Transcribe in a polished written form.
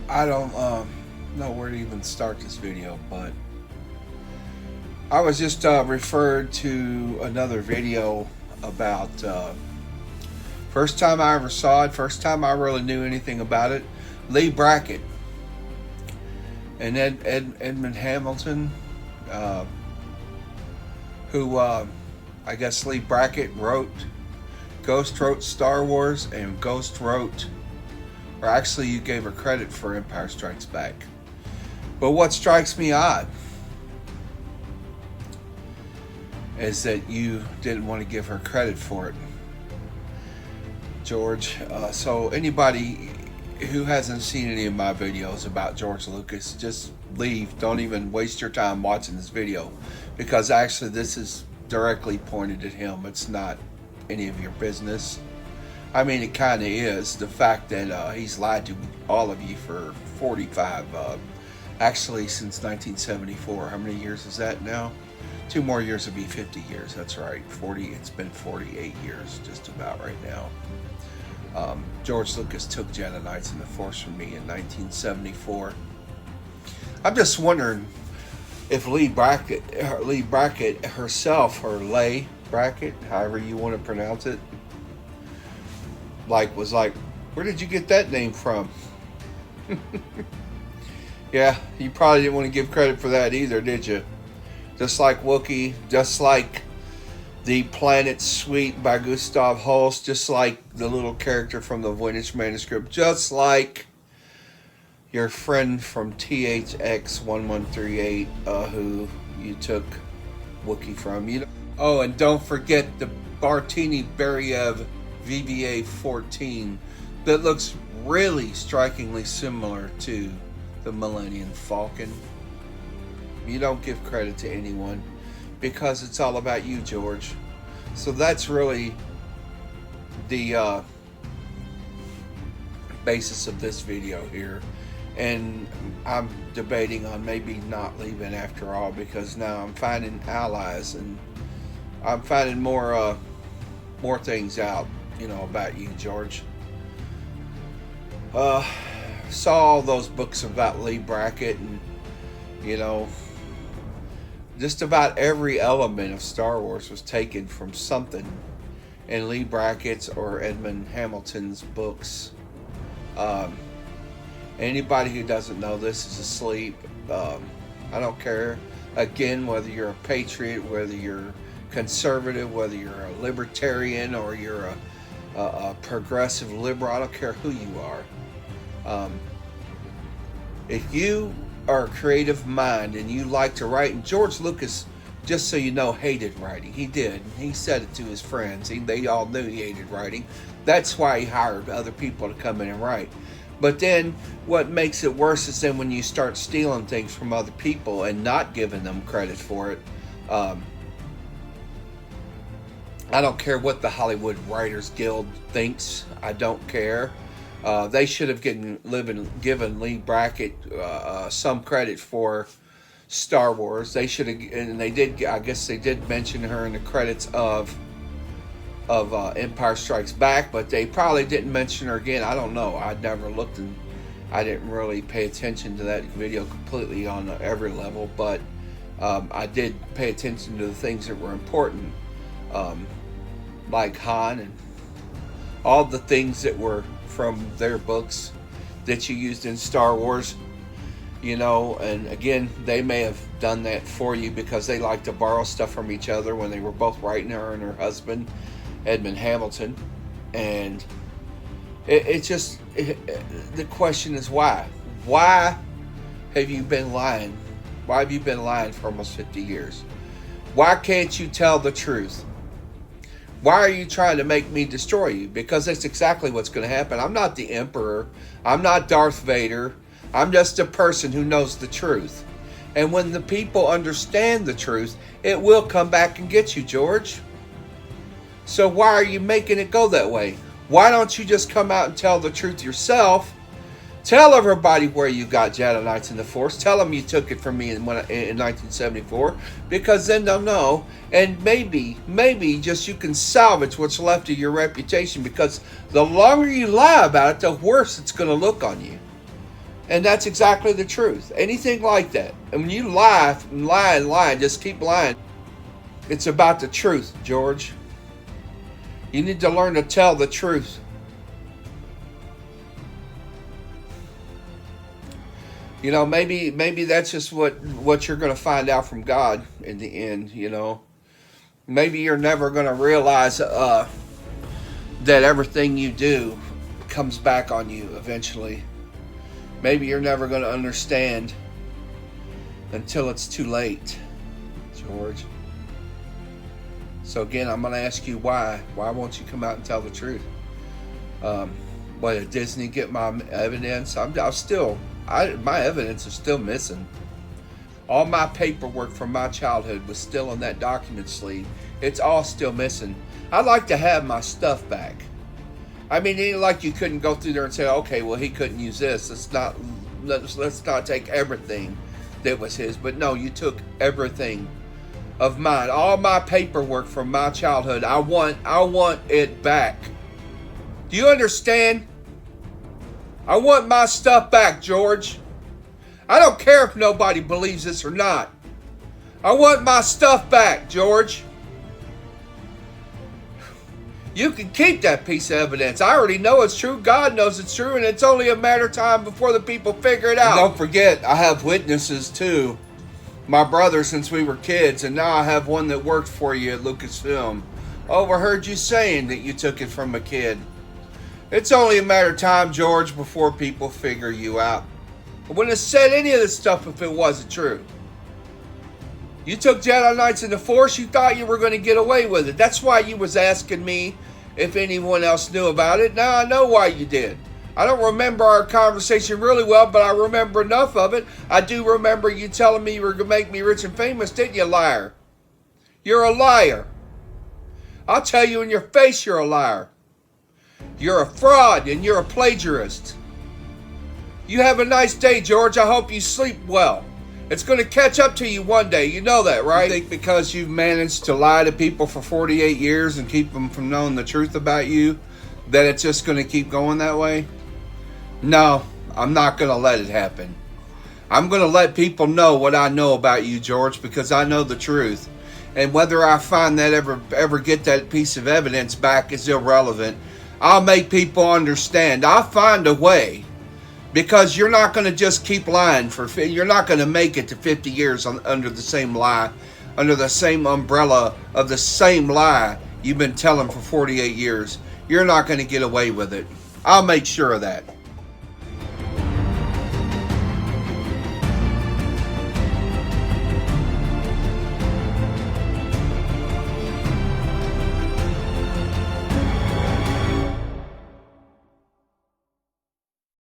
I don't know where to even start this video, but I was just referred to another video about first time I ever saw it, first time I really knew anything about it. Lee Brackett and Edmund Hamilton, uh, who I guess Lee Brackett Ghost wrote Star Wars, and Ghost wrote, or actually, you gave her credit for Empire Strikes Back. But what strikes me odd is that you didn't want to give her credit for it, George. So anybody who hasn't seen any of my videos about George Lucas, just leave. Don't even waste your time watching this video, because actually this is directly pointed at him. It's not any of your business. I mean, it kind of is. The fact that he's lied to all of you for 45, actually since 1974. How many years is that now? 2 more years would be 50 years. That's right. 40. It's been 48 years just about right now. George Lucas took Jedi Knights in the Force from me in 1974. I'm just wondering if Lee Brackett herself, or Leigh Brackett, however you want to pronounce it, was like, where did you get that name from? Yeah, you probably didn't want to give credit for that either, did you? Just like Wookiee, just like The Planet Suite by Gustav Holst, just like the little character from the Voynich manuscript, just like your friend from THX1138, who you took Wookiee from. Oh, and don't forget the Bartini Beriev VVA 14 that looks really strikingly similar to the Millennium Falcon. You don't give credit to anyone because it's all about you, George. So that's really the basis of this video here. And I'm debating on maybe not leaving after all, because now I'm finding allies and I'm finding more things out, about you, George. Saw all those books about Lee Brackett, and just about every element of Star Wars was taken from something in Lee Brackett's or Edmund Hamilton's books. Anybody who doesn't know this is asleep. I don't care, again, whether you're a patriot, whether you're conservative, whether you're a libertarian, or you're a progressive liberal. I don't care who you are. If you are a creative mind and you like to write, and George Lucas, just so you know, hated writing. He did. He said it to his friends. They all knew he hated writing. That's why he hired other people to come in and write. But then what makes it worse is then when you start stealing things from other people and not giving them credit for it. I don't care what the Hollywood Writers Guild thinks. I don't care. They should have given Lee Brackett some credit for Star Wars. They should have, and they did. I guess they did mention her in the credits of Empire Strikes Back, but they probably didn't mention her again. I don't know. I never looked, and I didn't really pay attention to that video completely on every level, but I did pay attention to the things that were important, like Han and all the things that were from their books that you used in Star Wars. And again, they may have done that for you because they like to borrow stuff from each other when they were both writing, her and her husband, Edmund Hamilton. And the question is why? Why have you been lying? Why have you been lying for almost 50 years? Why can't you tell the truth? Why are you trying to make me destroy you? Because that's exactly what's going to happen. I'm not the Emperor. I'm not Darth Vader. I'm just a person who knows the truth. And when the people understand the truth, it will come back and get you, George. So why are you making it go that way? Why don't you just come out and tell the truth yourself? Tell everybody where you got Jedi Knights in the Force. Tell them you took it from me in 1974, because then they'll know. And maybe just you can salvage what's left of your reputation, because the longer you lie about it, the worse it's going to look on you. And that's exactly the truth. Anything like that. And when you lie and lie and lie, just keep lying, it's about the truth, George. You need to learn to tell the truth. You know, maybe that's just what you're going to find out from God in the end, you know. Maybe you're never going to realize that everything you do comes back on you eventually. Maybe you're never going to understand until it's too late, George. So again, I'm going to ask you why. Why won't you come out and tell the truth? Did Disney get my evidence? My evidence is still missing. All my paperwork from my childhood was still in that document sleeve. It's all still missing. I'd like to have my stuff back. I mean, it ain't like you couldn't go through there and say, okay, well, he couldn't use this. Let's not take everything that was his. But no, you took everything of mine. All my paperwork from my childhood. I want it back. Do you understand? I want my stuff back, George. I don't care if nobody believes this or not. I want my stuff back, George. You can keep that piece of evidence. I already know it's true. God knows it's true. And it's only a matter of time before the people figure it out. And don't forget, I have witnesses too. My brother since we were kids. And now I have one that worked for you at Lucasfilm. Overheard you saying that you took it from a kid. It's only a matter of time, George, before people figure you out. I wouldn't have said any of this stuff if it wasn't true. You took Jedi Knights in the Force, you thought you were going to get away with it. That's why you was asking me if anyone else knew about it. Now I know why you did. I don't remember our conversation really well, but I remember enough of it. I do remember you telling me you were going to make me rich and famous, didn't you, liar? You're a liar. I'll tell you in your face you're a liar. You're a fraud and you're a plagiarist. You have a nice day, George. I hope you sleep well. It's going to catch up to you one day. You know that, right? You think because you've managed to lie to people for 48 years and keep them from knowing the truth about you, that it's just going to keep going that way? No, I'm not going to let it happen. I'm going to let people know what I know about you, George, because I know the truth. And whether I find that ever get that piece of evidence back is irrelevant. I'll make people understand. I'll find a way. Because you're not going to just keep lying you're not going to make it to 50 years under the same lie, under the same umbrella of the same lie you've been telling for 48 years. You're not going to get away with it. I'll make sure of that.